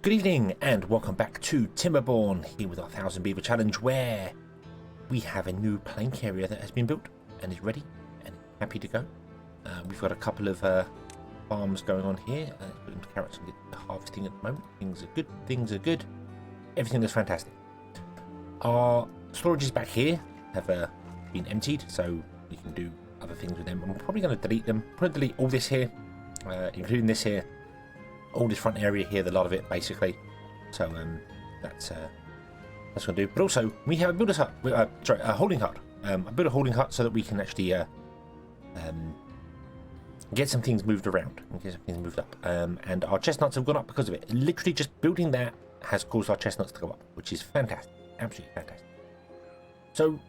Good evening and welcome back to Timberborn, here with our 1000 Beaver challenge, where we have a new plank area that has been built and is ready and happy to go. We've got a couple of farms going on here, putting carrots and harvesting at the moment. Things are good, everything is fantastic. Our storages back here have been emptied, so we can do other things with them. I'm probably going to delete them. I'm going to delete all this here, including this here. All this front area here, the lot of it basically. So that's going to do. But also we have a builder's hut, a holding hut. I built a holding hut so that we can actually get some things moved around and get some things moved up. And our chestnuts have gone up because of it. Literally just building that has caused our chestnuts to go up, which is fantastic, absolutely fantastic. So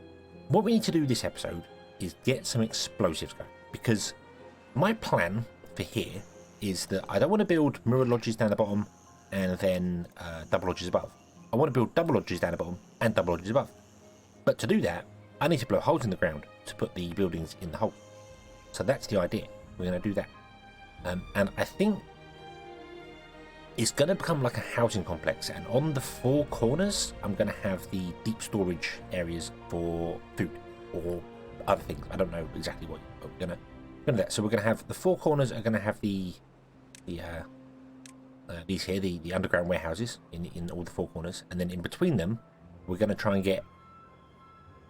what we need to do this episode is get some explosives going, because my plan for here is that I don't want to build mirror lodges down the bottom and then double lodges above. I want to build double lodges down the bottom and double lodges above. But to do that, I need to blow holes in the ground to put the buildings in the hole. So that's the idea. We're going to do that. And I think it's going to become like a housing complex. And on the four corners, I'm going to have the deep storage areas for food or other things. I don't know exactly what we're going to do that. So we're going to have the four corners are going to have these here, the underground warehouses in all the four corners, and then in between them we're going to try and get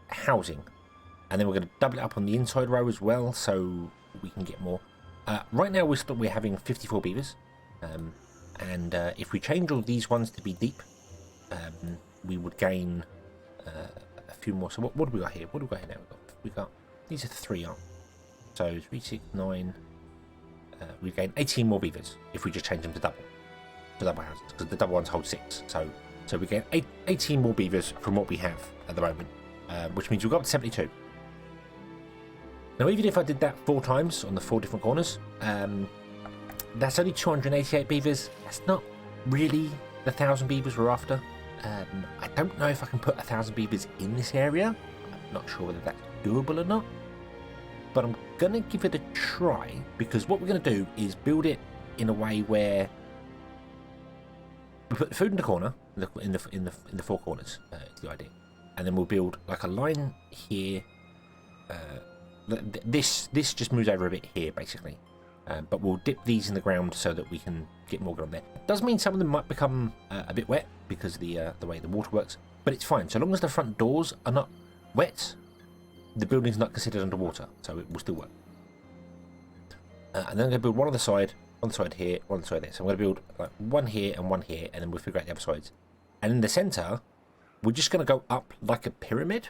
housing, and then we're going to double it up on the inside row as well so we can get more. Right now we're having 54 beavers, and if we change all these ones to be deep, we would gain a few more. So what do we got here? What do we got here now? We got these are 3, aren't we? So 3, 6, 9. We gain 18 more beavers if we just change them to double houses, because the double ones hold 6. So we get 18 more beavers from what we have at the moment, which means we'll go up to 72. Now, even if I did that 4 times on the 4 different corners, that's only 288 beavers. That's not really the 1000 beavers we're after. I don't know if I can put 1000 beavers in this area. I'm not sure whether that's doable or not, but I'm gonna give it a try, because what we're gonna do is build it in a way where we put the food in the corner, in the 4 corners. Is the idea, and then we'll build like a line here. This just moves over a bit here basically, but we'll dip these in the ground so that we can get more ground there. It does mean some of them might become a bit wet because of the way the water works, but it's fine so long as the front doors are not wet. The building's not considered underwater, so it will still work. And then I'm going to build one on the side here, one on the side there. So I'm going to build like one here, and then we'll figure out the other sides. And in the center, we're just going to go up like a pyramid,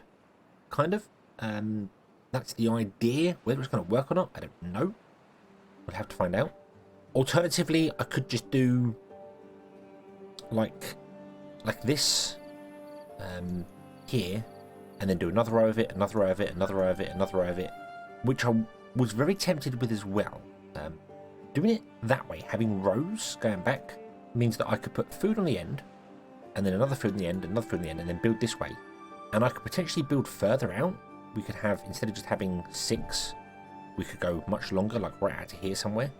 kind of. That's the idea. Whether it's going to work or not, I don't know. We'll have to find out. Alternatively, I could just do like this here, and then do another row of it, another row of it, another row of it, another row of it, which I was very tempted with as well. Doing it that way, having rows going back, means that I could put food on the end, and then another food in the end, another food in the end, and then build this way. And I could potentially build further out. We could have, instead of just having 6, we could go much longer, like right out to here somewhere.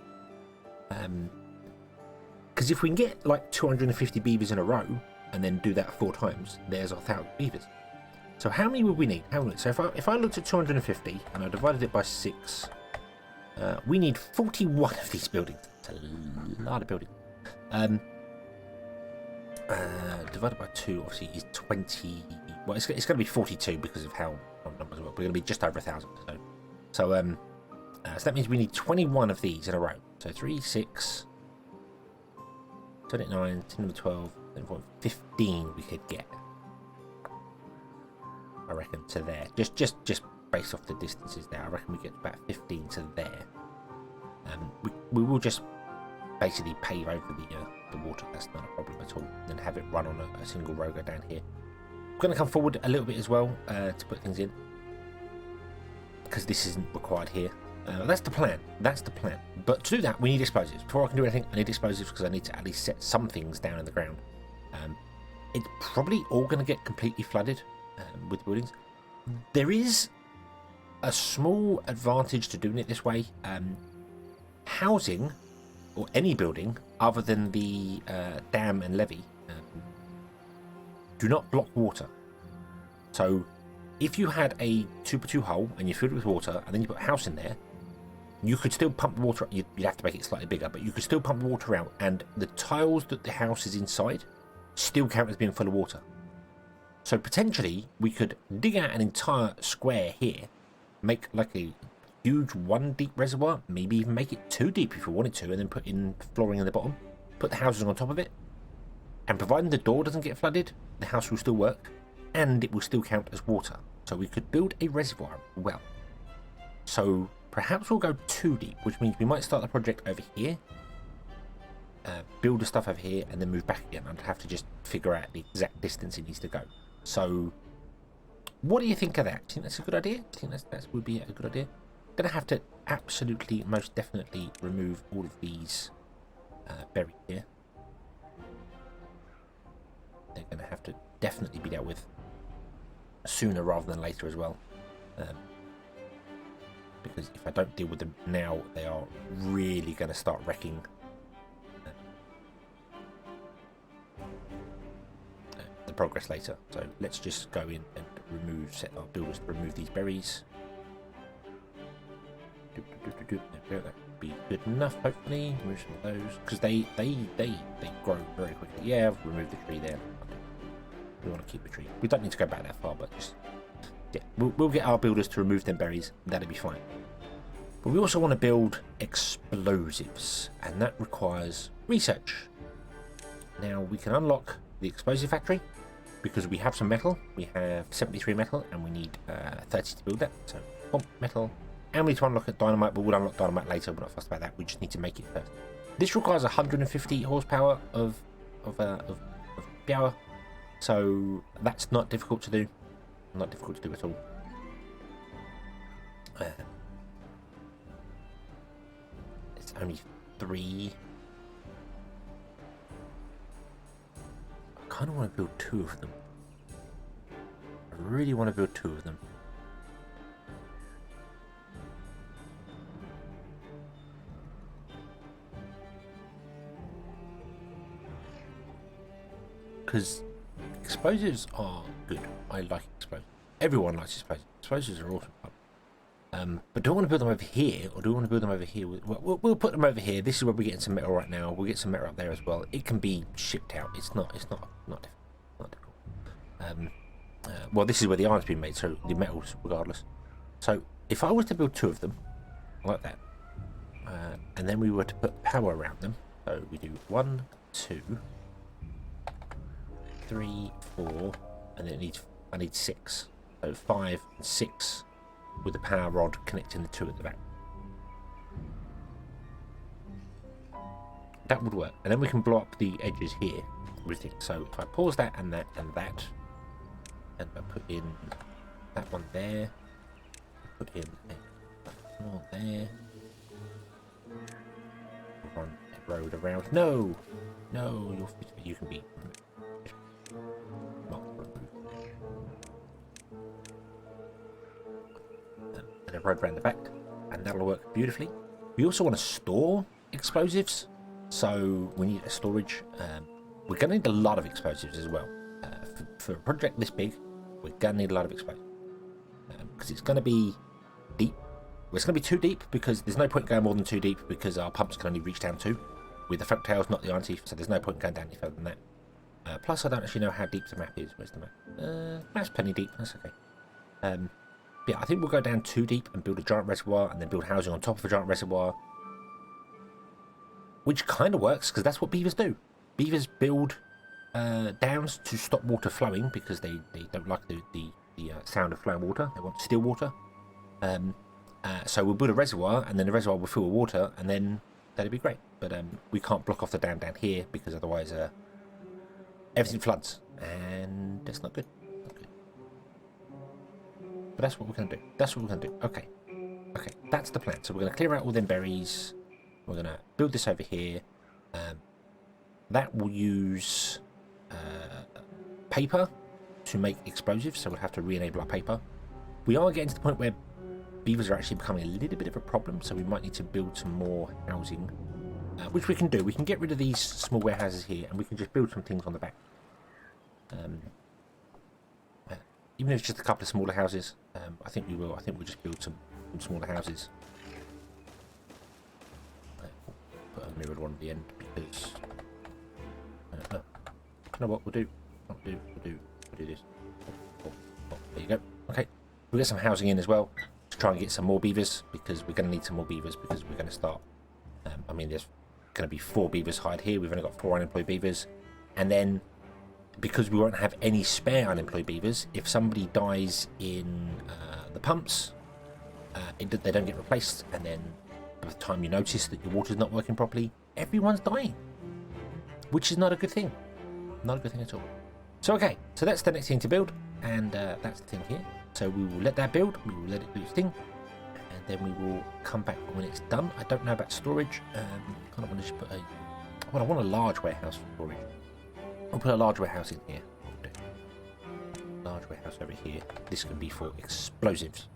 Because if we can get like 250 beavers in a row, and then do that 4 times, there's our 1000 beavers. So how many would we need? So if I looked at 250 and I divided it by 6, we need 41 of these buildings. It's a lot of buildings. Divided by 2 obviously is 20. Well, it's going to be 42 because of how numbers work. We're going to be just over 1,000. So that means we need 21 of these in a row. So 3, 6, 29, 10, 12, 15 we could get, I reckon, to there. Just based off the distances there, I reckon we get about 15 to there. We will just basically pave over the water. That's not a problem at all. And then have it run on a single row go down here. I'm going to come forward a little bit as well to put things in, because this isn't required here. That's the plan. But to do that, we need explosives. Before I can do anything, I need explosives, because I need to at least set some things down in the ground. It's probably all going to get completely flooded with buildings. There is a small advantage to doing it this way. Housing or any building other than the dam and levee, do not block water. So if you had a 2x2 hole and you filled it with water and then you put a house in there, you could still pump the water. You'd have to make it slightly bigger, but you could still pump the water out, and the tiles that the house is inside still count as being full of water. So potentially we could dig out an entire square here, make like a huge 1 deep reservoir, maybe even make it 2 deep if we wanted to, and then put in flooring in the bottom, put the houses on top of it, and providing the door doesn't get flooded, the house will still work, and it will still count as water. So we could build a reservoir well. So perhaps we'll go 2 deep, which means we might start the project over here, build the stuff over here, and then move back again. I'd have to just figure out the exact distance it needs to go. So what do you think of that? Do you think that's a good idea? Do you think that would be a good idea? I'm going to have to absolutely, most definitely remove all of these berries here. They're going to have to definitely be dealt with sooner rather than later as well. Because if I don't deal with them now, they are really going to start wrecking the progress later. So let's just go in and set our builders to remove these berries. That would be good enough, hopefully. Remove some of those, because they grow very quickly. Yeah, I've removed the tree there. We want to keep the tree. We don't need to go back that far, but just yeah, we'll get our builders to remove them berries. That'll be fine. But we also want to build explosives, and that requires research. Now we can unlock the explosive factory because we have some metal. We have 73 metal, and we need 30 to build that. So pump metal. And we need to unlock a dynamite, but we'll unlock dynamite later. We're not fussed about that. We just need to make it first. This requires 150 horsepower of power, so that's not difficult to do. Not difficult to do at all. It's only 3. I kind of want to build 2 of them. I really want to build 2 of them. Because explosives are good. I like explosives. Everyone likes explosives. Explosives are awesome. But do I want to build them over here, or do I want to build them over here? We'll put them over here. This is where we're getting some metal right now. We'll get some metal up there as well. It can be shipped out. It's not difficult. Well, this is where the iron's been made, so the metals, regardless. So if I was to build 2 of them, like that, and then we were to put power around them, so we do 1, 2. 3, 4, and then I need 6. So 5 and 6 with the power rod connecting the 2 at the back. That would work, and then we can blow up the edges here with it. So if I pause that and that and that, and I put in that one there, put in a more there, run a road around. No, you can be. And a road around the back, and that'll work beautifully. We also want to store explosives, so we need a storage. We're going to need a lot of explosives as well. For a project this big, we're going to need a lot of explosives because it's going to be deep. Well, it's going to be 2 deep because there's no point going more than 2 deep because our pumps can only reach down 2 with the Folktails, not the iron teeth, so there's no point going down any further than that. Plus, I don't actually know how deep the map is. Where's the map? Map's plenty deep. That's okay. Yeah, I think we'll go down 2 deep and build a giant reservoir and then build housing on top of a giant reservoir. Which kind of works, because that's what beavers do. Beavers build dams to stop water flowing because they don't like the sound of flowing water. They want still water. So we'll build a reservoir, and then the reservoir will fill with water, and then that'd be great. But we can't block off the dam down here because otherwise everything floods, and that's not good. But that's what we're going to do. Okay, that's the plan. So we're going to clear out all them berries. We're going to build this over here. That will use paper to make explosives, so we'll have to re-enable our paper. We are getting to the point where beavers are actually becoming a little bit of a problem, so we might need to build some more housing which we can do. We can get rid of these small warehouses here, and we can just build some things on the back. Even if it's just a couple of smaller houses, I think we will. I think we'll just build some smaller houses. Put a mirrored one at the end because. You know what we'll do? We'll do this. Oh, there you go. Okay, we'll get some housing in as well to try and get some more beavers, because we're going to need some more beavers, because we're going to start. I mean, there's going to be 4 beavers hired here. We've only got 4 unemployed beavers, and then because we won't have any spare unemployed beavers, if somebody dies in the pumps, they don't get replaced, and then by the time you notice that your water's not working properly, everyone's dying, which is not a good thing. Not a good thing at all. So okay, so that's the next thing to build, and that's the thing here. So we will let that build, we will let it do its thing, and then we will come back when it's done. I don't know about storage. Kind of want to just put I want a large warehouse for storage. I'll put a large warehouse in here. Large warehouse over here. This can be for explosives.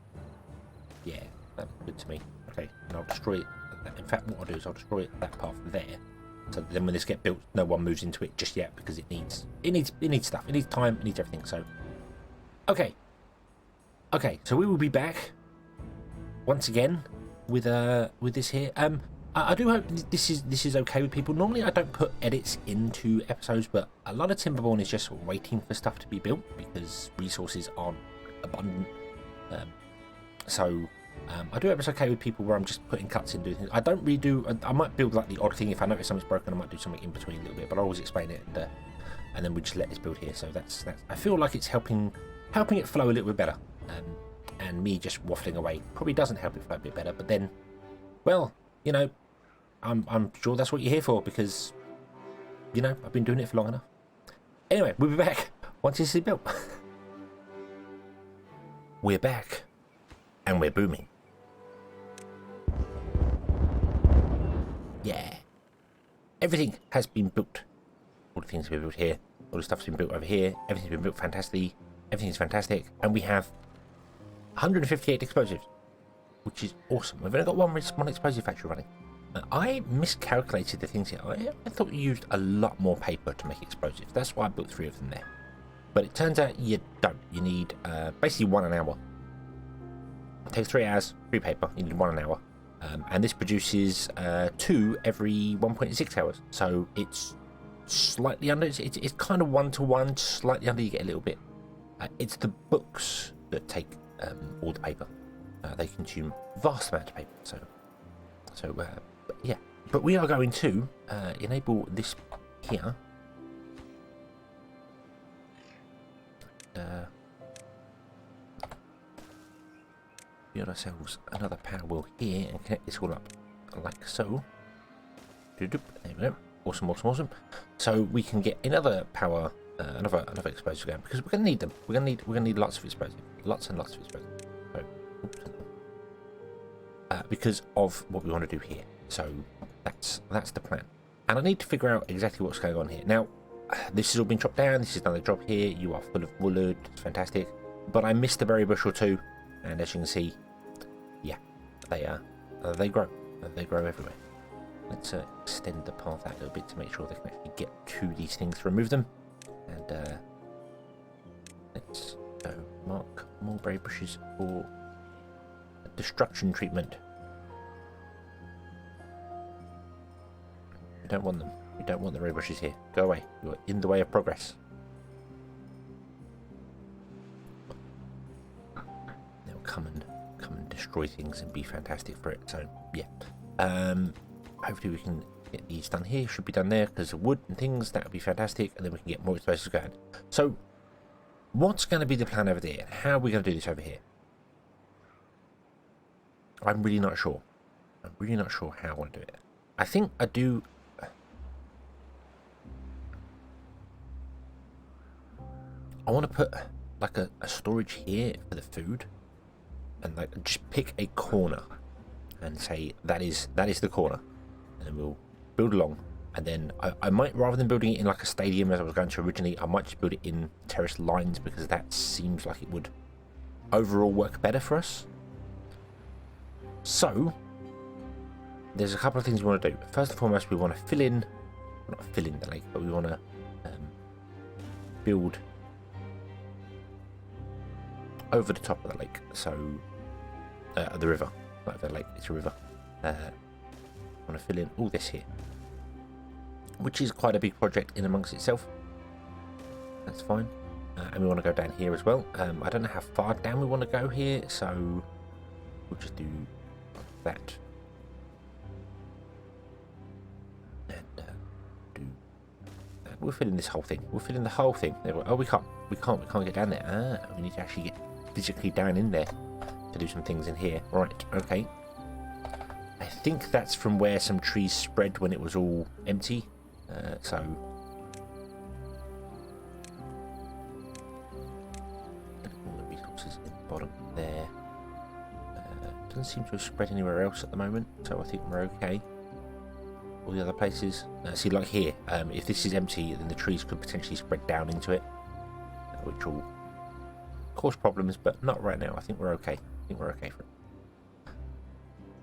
Yeah, that's good to me. Okay, and I'll destroy it. In fact, what I'll do is I'll destroy that path there. So then when this gets built, no one moves into it just yet, because it needs stuff. It needs time. It needs everything. So, okay. So we will be back once again with this here. I do hope this is okay with people. Normally I don't put edits into episodes, but a lot of Timberborn is just waiting for stuff to be built because resources aren't abundant. I do hope it's okay with people where I'm just putting cuts in, doing things. I don't really do. I might build like the odd thing if I notice something's broken. I might do something in between a little bit, but I always explain it, and then we just let this build here. So that's. I feel like it's helping it flow a little bit better. And me just waffling away probably doesn't help it flow a bit better. But then, well, you know, I'm sure that's what you're here for, because, you know, I've been doing it for long enough. Anyway, we'll be back once this is built. We're back, and we're booming. Yeah. Everything has been built. All the things have been built here. All the stuff's been built over here. Everything's been built fantastically. Everything's fantastic. And we have 158 explosives, which is awesome. We've only got one explosive factory running. I miscalculated the things here. I thought you used a lot more paper to make explosives. That's why I built 3 of them there. But it turns out you don't. You need basically 1 an hour. It takes 3 hours, 3 paper. You need 1 an hour. And this produces 2 every 1.6 hours. So it's slightly under. It's kind of 1-to-1, slightly under. You get a little bit. It's the books that take all the paper. They consume vast amount of paper. So yeah. But we are going to enable this here. Build ourselves another power wheel here and connect this all up like so. There we go. Awesome. So we can get another power, another explosive going, because we're gonna need them. We're gonna need lots of explosive, lots and lots of explosive. So, because of what we want to do here. So that's the plan. And I need to figure out exactly what's going on here. Now, this has all been chopped down. This is another job here. You are full of wood. It's fantastic. But I missed a berry bush or 2, and as you can see, yeah, they grow. They grow everywhere. Let's extend the path out a little bit to make sure they can actually get to these things to remove them. And let's go mark more berry bushes for destruction treatment. We don't want them. We don't want the berry bushes here. Go away. You are in the way of progress. They'll come and destroy things and be fantastic for it. So yeah. Hopefully we can get these done here. Should be done there because of wood and things. That would be fantastic, and then we can get more explosives going. So what's going to be the plan over there? How are we going to do this over here? I'm really not sure. I'm really not sure how I want to do it. I think I do. I want to put like a storage here for the food, and like just pick a corner and say that is the corner, and then we'll build along. And then I might, rather than building it in like a stadium as I was going to originally, I might just build it in terraced lines, because that seems like it would overall work better for us. So there's a couple of things we want to do. First and foremost, we want to fill in, not fill in the lake, but we want to build over the top of the lake. So the river, not the lake, it's a river. I want to fill in all this here, which is quite a big project in amongst itself. That's fine. And we want to go down here as well. I don't know how far down we want to go here, so we'll just do that. And do that. We'll fill in this whole thing. We'll fill in the whole thing. Oh, we can't get down there. We need to actually get physically down in there to do some things in here. Right, okay. I think that's from where some trees spread when it was all empty. So all the resources in the bottom there. Doesn't seem to have spread anywhere else at the moment, so I think we're okay. All the other places, see, like here, if this is empty, then the trees could potentially spread down into it, which will cause problems, but not right now. I think we're okay. I think we're okay for it.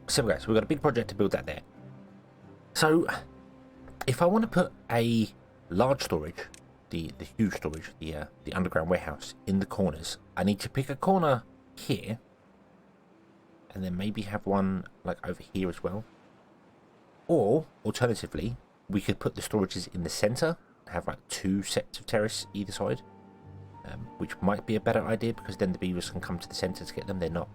So guys, we've got a big project to build that there. So if I want to put a large storage, the huge storage, the underground warehouse in the corners, I need to pick a corner here, and then maybe have one like over here as well. Or alternatively, we could put the storages in the center, have like 2 sets of terrace either side, which might be a better idea, because then the beavers can come to the center to get them. They're not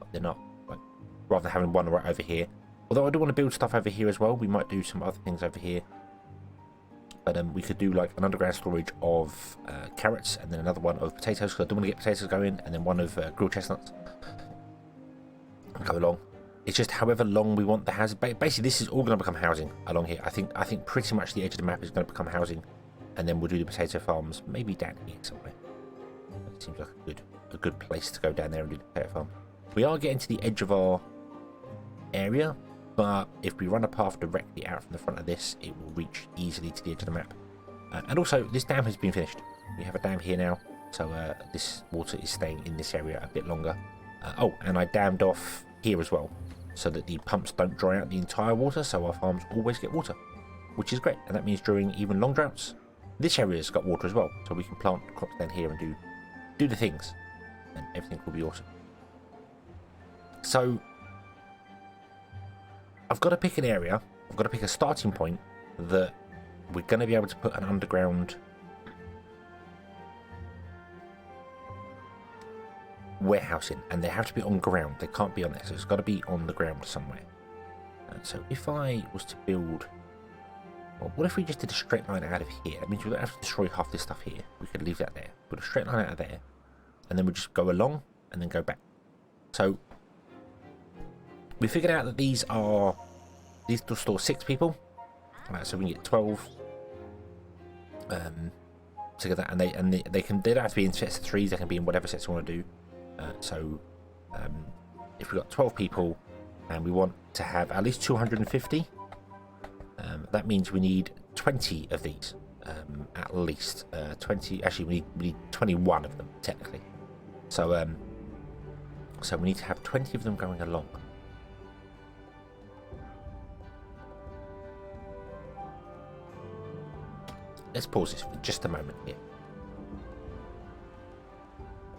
like, rather than having one right over here. Although I do want to build stuff over here as well. We might do some other things over here. But we could do like an underground storage of carrots, and then another one of potatoes, because I do want to get potatoes going, and then one of grilled chestnuts. Go along. It's just however long we want the house. Basically, this is all going to become housing along here. I think pretty much the edge of the map is going to become housing, and then we'll do the potato farms maybe down here somewhere. It seems like a good place to go down there and do the potato farm. We are getting to the edge of our area, but if we run a path directly out from the front of this, it will reach easily to the edge of the map. And also, this dam has been finished. We have a dam here now, so this water is staying in this area a bit longer. Oh, and I dammed off here as well, so that the pumps don't dry out the entire water, so our farms always get water, which is great. And that means during even long droughts, this area's got water as well, so we can plant crops down here and do the things, and everything will be awesome. So I've got to pick an area, I've got to pick a starting point that we're going to be able to put an underground warehouse in, and they have to be on ground. They can't be on there, so it's got to be on the ground somewhere. And so if I was to build, well, what if we just did a straight line out of here? That means we don't have to destroy half this stuff here. We could leave that there, put a straight line out of there, and then we just go along and then go back. So we figured out that these will store 6 people, so we can get 12 together, and they don't have to be in sets of 3s. They can be in whatever sets you want to do. So if we've got 12 people and we want to have at least 250, that means we need 20 of these, at least 20. Actually, we need 21 of them technically. So so we need to have 20 of them going along. Let's pause this for just a moment here.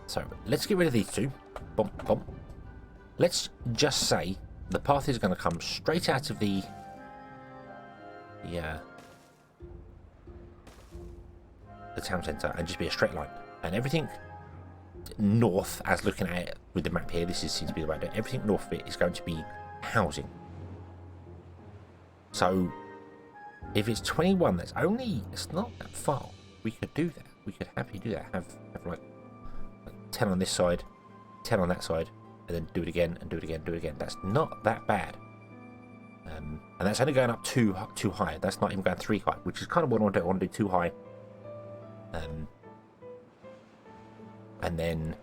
So let's get rid of these 2. Bump, bump. Let's just say the path is going to come straight out of the town centre and just be a straight line. And everything north, as looking at it with the map here, this seems to be the way to do it. Everything north of it is going to be housing. So if it's 21, it's not that far. We could do that. We could happily do that. Have like 10 on this side, 10 on that side, and then do it again and do it again, do it again. That's not that bad. And that's only going up too high. That's not even going 3 high, which is kind of what I want to do. I want to do 2 high. And then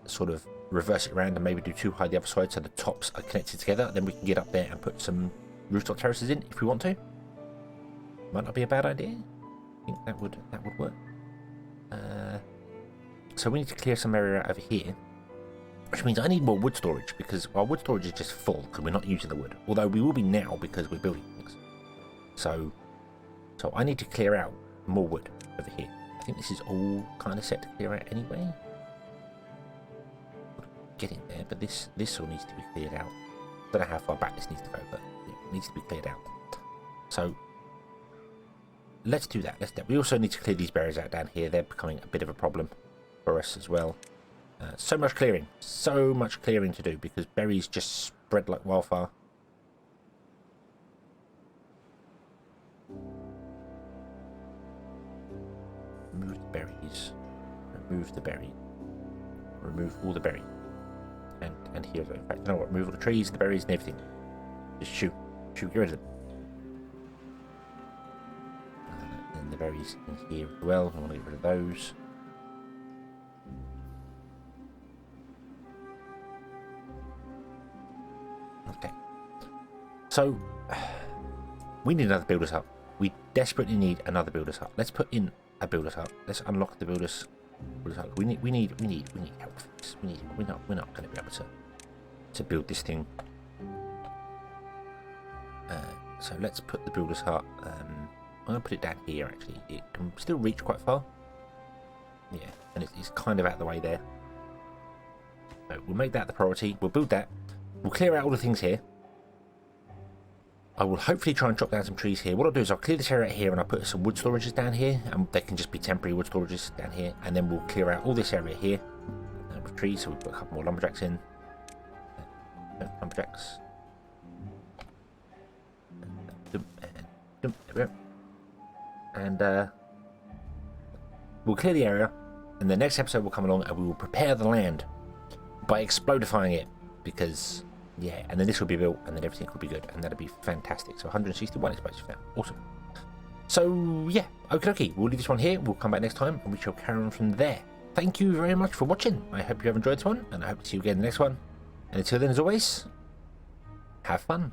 sort of reverse it around and maybe do 2 high the other side, so the tops are connected together. Then we can get up there and put some rooftop terraces in if we want to. Might not be a bad idea. I think that would work. So we need to clear some area over here. which means I need more wood storage because our wood storage is just full because we're not using the wood. Although we will be now because we're building things. So I need to clear out more wood over here. I think this is all kind of set to clear out anyway. Get in there, but this all needs to be cleared out. Don't know how far back this needs to go, but it needs to be cleared out. So let's do that. We also need to clear these berries out down here. They're becoming a bit of a problem for us as well. So much clearing to do because berries just spread like wildfire. Remove the berries. Remove the berry. Remove all the berry. And here, in fact, you know what? Remove all the trees, the berries, and everything. Just shoot, get rid of them. And the berries in here as well. I want to get rid of those. Okay. So we need another builder's hut. We desperately need another builder's hut. Let's put in a builder's hut. Let's unlock the builder's hut. We need help for this. We're not going to be able to build this thing. So let's put the builder's hut. I'm going to put it down here. Actually, it can still reach quite far. Yeah, and it's kind of out of the way there. So we'll make that the priority. We'll build that. We'll clear out all the things here. I will hopefully try and chop down some trees here. What I'll do is I'll clear this area here and I'll put some wood storages down here, and they can just be temporary wood storages down here, and then we'll clear out all this area here with trees. So we'll put a couple more lumberjacks in. Lumberjacks. And we'll clear the area, and the next episode will come along and we will prepare the land by explodifying it, because yeah, and then this will be built and then everything will be good, and that'll be fantastic. So 161 explosives now. Awesome. So yeah, okay, we'll leave this one here. We'll come back next time and we shall carry on from there. Thank you very much for watching. I hope you have enjoyed this one, and I hope to see you again in the next one. And until then, as always, have fun.